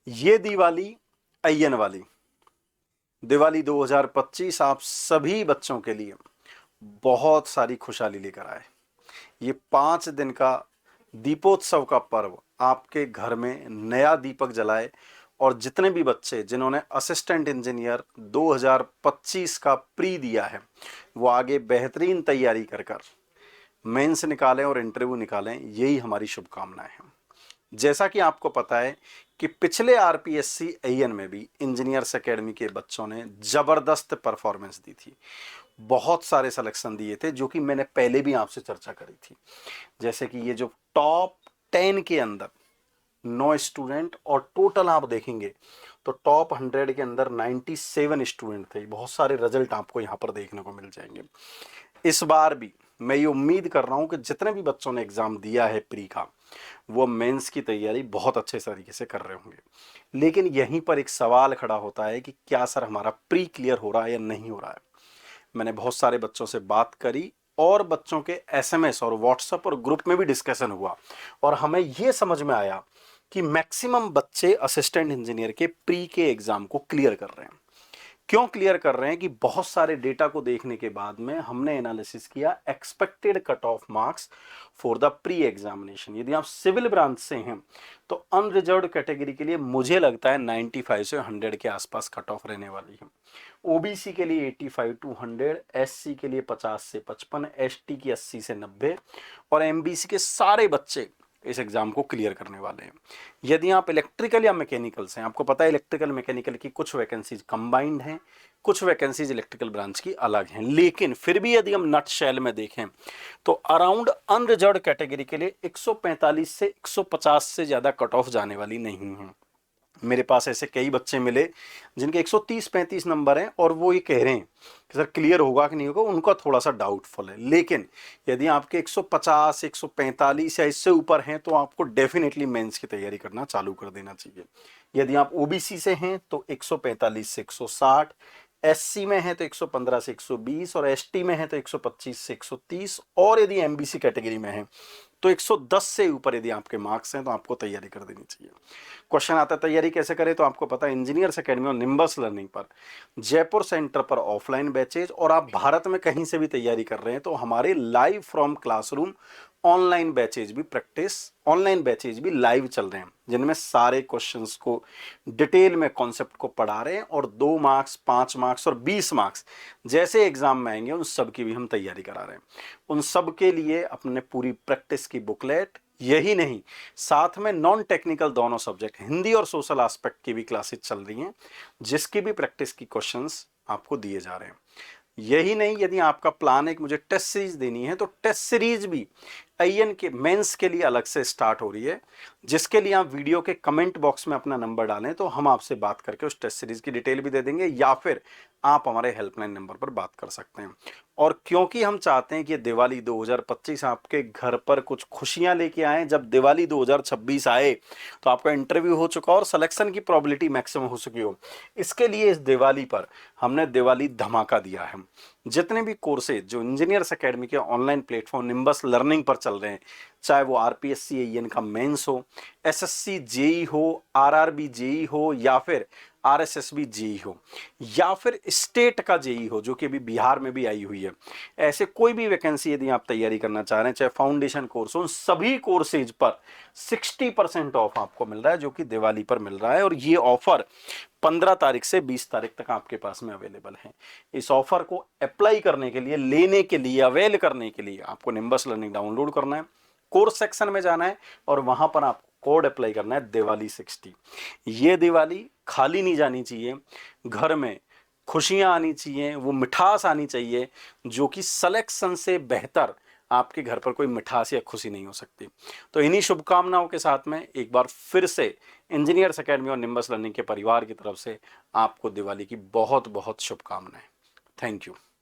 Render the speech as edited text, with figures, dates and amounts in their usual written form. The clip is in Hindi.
ये दिवाली अय्यन वाली दिवाली 2025 आप सभी बच्चों के लिए बहुत सारी खुशहाली लेकर आए। ये 5 दिन का दीपोत्सव का पर्व आपके घर में नया दीपक जलाए और जितने भी बच्चे जिन्होंने असिस्टेंट इंजीनियर 2025 का प्री दिया है वो आगे बेहतरीन तैयारी कर कर मेंस निकालें और इंटरव्यू निकालें, यही हमारी शुभकामनाएं हैं। जैसा कि आपको पता है कि पिछले आरपीएससी एएन में भी इंजीनियर्स एकेडमी के बच्चों ने जबरदस्त परफॉर्मेंस दी थी, बहुत सारे सिलेक्शन दिए थे, जो कि मैंने पहले भी आपसे चर्चा करी थी। जैसे कि ये जो टॉप 10 के अंदर 9 स्टूडेंट और टोटल आप देखेंगे तो टॉप 100 के अंदर 97 स्टूडेंट थे। बहुत सारे रिजल्ट आपको यहाँ पर देखने को मिल जाएंगे। इस बार भी मैं ये उम्मीद कर रहा हूँ कि जितने भी बच्चों ने एग्जाम दिया है प्री का वो मेंस की तैयारी बहुत अच्छे तरीके से कर रहे होंगे। लेकिन यहीं पर एक सवाल खड़ा होता है कि क्या सर हमारा प्री क्लियर हो रहा है या नहीं हो रहा है। मैंने बहुत सारे बच्चों से बात करी और बच्चों के एसएमएस और व्हाट्सएप और ग्रुप में भी डिस्कशन हुआ और हमें यह समझ में आया कि मैक्सिमम बच्चे असिस्टेंट इंजीनियर के प्री के एग्जाम को क्लियर कर रहे हैं। क्यों क्लियर कर रहे हैं कि बहुत सारे डेटा को देखने के बाद में हमने एनालिसिस किया expected cut off marks for the pre examination. यदि आप सिविल ब्रांच से हैं तो अनरिजर्व्ड कैटेगरी के लिए मुझे लगता है 95 से 100 के आसपास कट ऑफ रहने वाली है। ओबीसी के लिए 85 टू 100, एससी के लिए 50 से 55, एसटी की 80 से 90 और एमबीसी के सारे बच्चे इस एग्जाम को क्लियर करने वाले हैं। यदि आप इलेक्ट्रिकल या मैकेनिकल से, आपको पता है इलेक्ट्रिकल मैकेनिकल की कुछ वैकेंसीज कंबाइंड हैं, कुछ वैकेंसीज इलेक्ट्रिकल ब्रांच की अलग हैं, लेकिन फिर भी यदि हम नट शेल में देखें तो अराउंड अनरिजर्व्ड कैटेगरी के लिए 145 से 150 से ज्यादा कट ऑफ जाने वाली नहीं है। मेरे पास ऐसे कई बच्चे मिले जिनके 130-35 नंबर हैं और वो ये कह रहे हैं कि सर क्लियर होगा कि नहीं होगा, उनका थोड़ा सा डाउटफुल है। लेकिन यदि आपके 150, 145 या इससे ऊपर हैं तो आपको डेफिनेटली मेंस की तैयारी करना चालू कर देना चाहिए। यदि आप ओबीसी से हैं तो 145 से 160, एससी में है तो 115 से 120 और एसटी में है तो 125 से 130 और यदि एमबीसी कैटेगरी में है तो 110 से ऊपर यदि आपके मार्क्स हैं तो आपको तैयारी कर देनी चाहिए। क्वेश्चन आता है तैयारी कैसे करें, तो आपको पता है इंजीनियर्स एकेडमी और निम्बस लर्निंग पर जयपुर सेंटर पर ऑफलाइन बैचेज और आप भारत में कहीं से भी तैयारी कर रहे हैं तो हमारे live from classroom online batches भी लाइव चल रहे हैं, जिनमें सारे क्वेश्चंस को डिटेल में कॉन्सेप्ट को पढ़ा रहे हैं और 2 मार्क्स, 5 मार्क्स और 20 मार्क्स जैसे एग्जाम में आएंगे उन सब की भी हम तैयारी करा रहे हैं। उन सब के लिए अपने पूरी प्रैक्टिस की बुकलेट, यही नहीं साथ में नॉन टेक्निकल दोनों सब्जेक्ट हिंदी और सोशल एस्पेक्ट की भी क्लासेस चल रही हैं, जिसकी भी प्रैक्टिस की क्वेश्चंस आपको दिए जा रहे हैं। यही नहीं, यदि आपका प्लान है कि मुझे टेस्ट सीरीज देनी है तो टेस्ट सीरीज भी आईएन के मेंस के लिए अलग से स्टार्ट हो रही है, जिसके लिए आप वीडियो के कमेंट बॉक्स में अपना नंबर डालें तो हम आपसे बात करके उस टेस्ट सीरीज की डिटेल भी दे देंगे, या फिर आप हमारे हेल्पलाइन नंबर पर बात कर सकते हैं। और क्योंकि हम चाहते हैं कि दिवाली 2025 आपके घर पर कुछ खुशियां लेके आए, जब दिवाली 2026 आए तो आपका इंटरव्यू हो चुका और सिलेक्शन की प्रोबेबिलिटी मैक्सिमम हो चुकी हो, इसके लिए इस दिवाली पर हमने दिवाली धमाका दिया है। जितने भी कोर्सेज जो इंजीनियर्स एकेडमी के ऑनलाइन प्लेटफॉर्म निम्बस लर्निंग पर चल रहे हैं, चाहे वो आरपीएससी एएन का मेंस हो, एसएससी जेई हो, आरआरबी जेई हो या फिर आरएसएसबी जेई हो या फिर स्टेट का जेई हो जो कि अभी बिहार में भी आई हुई है, ऐसे कोई भी वैकेंसी यदि आप तैयारी करना चाह रहे हैं, चाहे फाउंडेशन कोर्स हो, उन सभी कोर्सेज पर 60% ऑफ आपको मिल रहा है, जो कि दिवाली पर मिल रहा है। और ये ऑफर 15 तारीख से 20 तारीख तक आपके पास में अवेलेबल है। इस ऑफर को अप्लाई करने के लिए, लेने के लिए, अवेल करने के लिए आपको निम्बस लर्निंग डाउनलोड करना है, कोर्स सेक्शन में जाना है और वहां पर आपको कोड अप्लाई करना है दिवाली 60। ये दिवाली खाली नहीं जानी चाहिए, घर में खुशियां आनी चाहिए, वो मिठास आनी चाहिए जो कि सिलेक्शन से बेहतर आपके घर पर कोई मिठास या खुशी नहीं हो सकती। तो इन्हीं शुभकामनाओं के साथ में एक बार फिर से इंजीनियर्स एकेडमी और निम्बस लर्निंग के परिवार की तरफ से आपको दिवाली की बहुत बहुत शुभकामनाएं। Thank you.